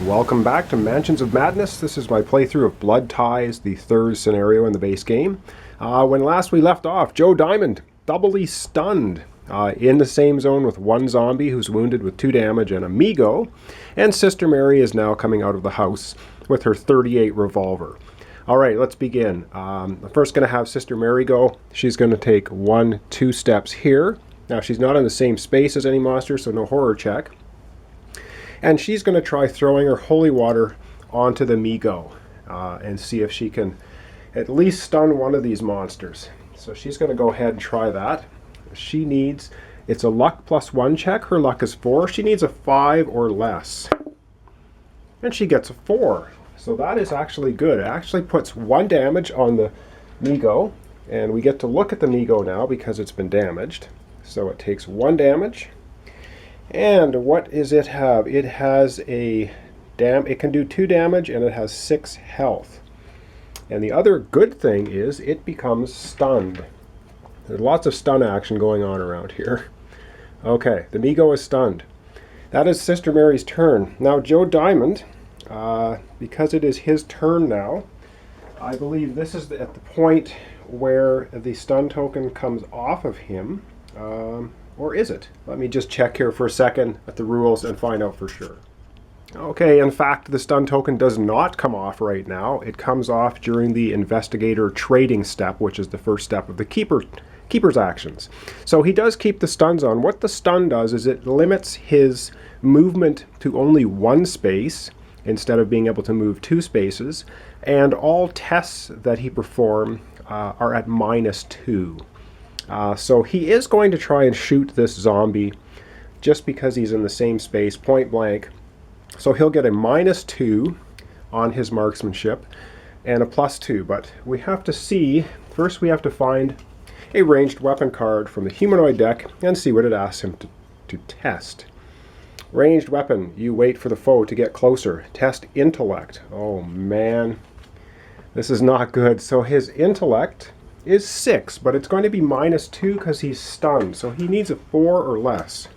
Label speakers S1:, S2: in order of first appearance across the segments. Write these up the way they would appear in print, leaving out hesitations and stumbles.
S1: Welcome back to Mansions of Madness. This is my playthrough of Blood Ties, the third scenario in the base game. When last we left off, Joe Diamond, doubly stunned, in the same zone with one zombie who's wounded with 2 damage and Amigo, and Sister Mary is now coming out of the house with her .38 revolver. Alright, let's begin. I'm first going to have Sister Mary go. She's going to take 1-2 steps here. Now she's not in the same space as any monster, so no horror check. And she's going to try throwing her holy water onto the Migo and see if she can at least stun one of these monsters. So she's going to go ahead and try that. She needs, it's a luck +1 check. Her luck is 4. She needs a 5 or less. And she gets a 4. So that is actually good. It actually puts 1 damage on the Migo. And we get to look at the Migo now because it's been damaged. So it takes 1 damage. And what does it have? It has it can do 2 damage and it has 6 health. And the other good thing is it becomes stunned. There's lots of stun action going on around here. Okay, the Migo is stunned. That is Sister Mary's turn. Now Joe Diamond, because it is his turn now, I believe this is at the point where the stun token comes off of him. Or is it? Let me just check here for a second at the rules and find out for sure. Okay, in fact, the stun token does not come off right now. It comes off during the investigator trading step, which is the first step of the keeper's actions. So he does keep the stuns on. What the stun does is it limits his movement to only 1 space instead of being able to move 2 spaces, and all tests that he performs are at -2. So he is going to try and shoot this zombie just because he's in the same space, point blank. So he'll get a -2 on his marksmanship and a +2. But we have to see, first we have to find a ranged weapon card from the humanoid deck and see what it asks him to test. Ranged weapon, you wait for the foe to get closer. Test intellect. Oh man, this is not good. So his intellect is 6, but it's going to be -2 because he's stunned. So he needs a 4 or less.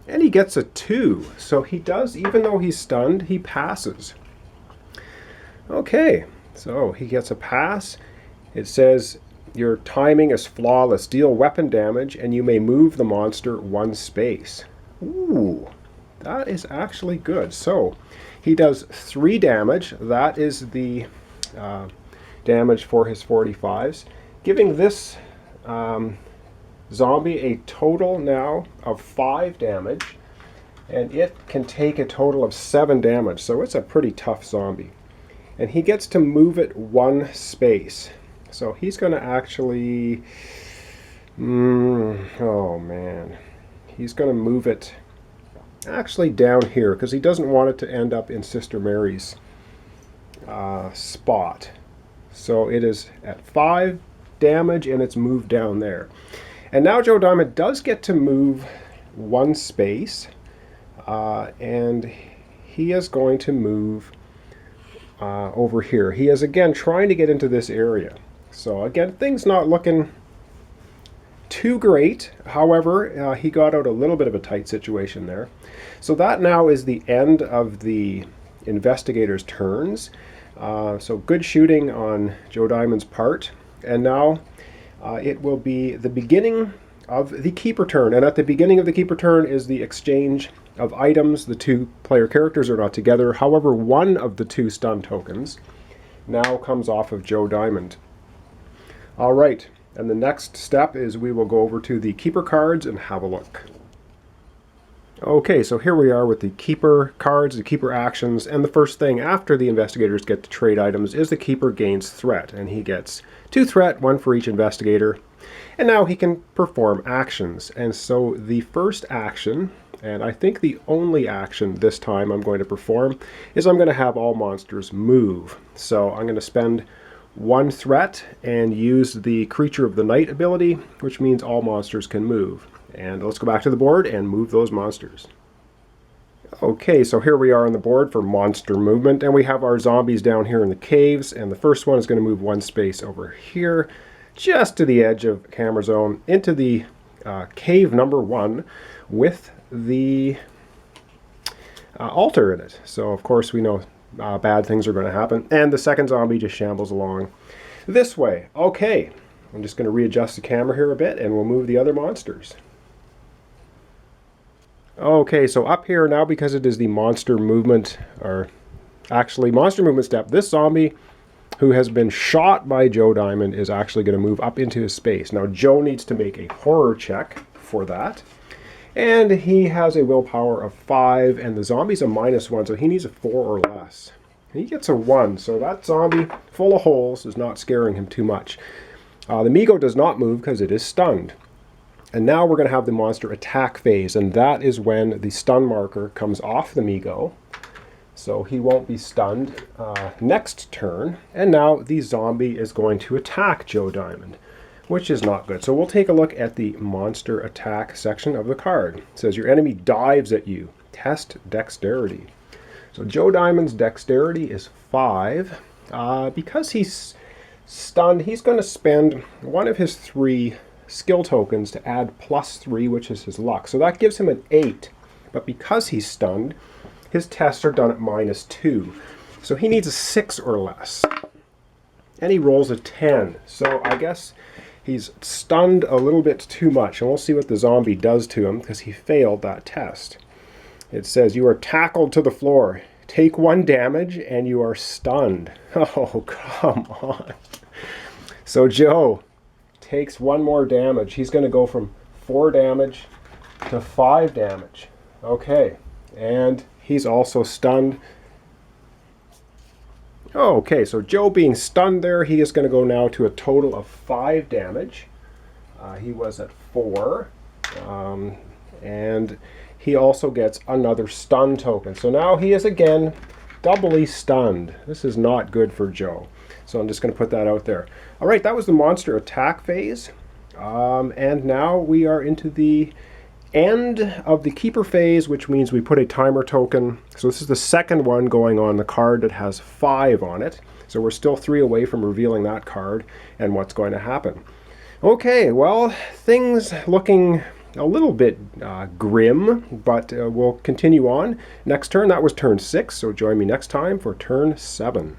S1: And he gets a 2. So he does, even though he's stunned, he passes. Okay, so he gets a pass. It says your timing is flawless. Deal weapon damage and you may move the monster 1 space. Ooh, that is actually good. So he does 3 damage. That is the damage for his 45s, giving this zombie a total now of 5 damage, and it can take a total of 7 damage, so it's a pretty tough zombie. And he gets to move it 1 space, so he's going to actually oh man, he's going to move it actually down here because he doesn't want it to end up in Sister Mary's spot. So it is at 5 damage and it's moved down there. And now Joe Diamond does get to move 1 space, and he is going to move over here. He is again trying to get into this area. So again, things not looking too great. However, he got out a little bit of a tight situation there. So that now is the end of the investigator's turns. So good shooting on Joe Diamond's part. And now it will be the beginning of the keeper turn. And at the beginning of the keeper turn is the exchange of items. The 2 player characters are not together. However, one of the 2 stun tokens now comes off of Joe Diamond. All right, and the next step is we will go over to the keeper cards and have a look. Okay, so here we are with the keeper cards, the keeper actions, and the first thing after the investigators get to trade items is the keeper gains threat, and he gets 2 threat, 1 for each investigator, and now he can perform actions. And so the first action, and I think the only action this time I'm going to perform, is I'm going to have all monsters move. So I'm going to spend 1 threat and use the Creature of the Night ability, which means all monsters can move. And let's go back to the board and move those monsters. Okay, so here we are on the board for monster movement, and we have our zombies down here in the caves, and the first one is going to move 1 space over here, just to the edge of camera zone, into the cave number 1 with the altar in it. So of course we know bad things are going to happen. And the second zombie just shambles along this way. Okay, I'm just going to readjust the camera here a bit and we'll move the other monsters. Okay, so up here now, because it is the monster movement, or actually monster movement step, this zombie who has been shot by Joe Diamond is actually going to move up into his space. Now Joe needs to make a horror check for that. And he has a willpower of 5, and the zombie's a -1, so he needs a 4 or less. He gets a 1, so that zombie, full of holes, is not scaring him too much. The Migo does not move because it is stunned. And now we're going to have the monster attack phase, and that is when the stun marker comes off the Migo. So he won't be stunned next turn. And now the zombie is going to attack Joe Diamond, which is not good. So we'll take a look at the monster attack section of the card. It says your enemy dives at you. Test dexterity. So Joe Diamond's dexterity is 5. Because he's stunned, he's going to spend one of his 3 skill tokens to add +3, which is his luck. So that gives him an 8. But because he's stunned, his tests are done at -2. So he needs a 6 or less. And he rolls a 10. So I guess he's stunned a little bit too much. And we'll see what the zombie does to him because he failed that test. It says you are tackled to the floor. Take 1 damage and you are stunned. Oh, come on. So Joe takes 1 more damage. He's going to go from 4 damage to 5 damage. Okay, and he's also stunned. Okay, so Joe being stunned there, he is going to go now to a total of 5 damage. He was at 4. And he also gets another stun token. So now he is again doubly stunned. This is not good for Joe. So I'm just going to put that out there. All right, that was the monster attack phase. And now we are into the end of the keeper phase, which means we put a timer token. So this is the second one going on the card that has 5 on it. So we're still 3 away from revealing that card and what's going to happen. Okay, well, things looking a little bit grim, but we'll continue on. Next turn, that was turn 6, so join me next time for turn 7.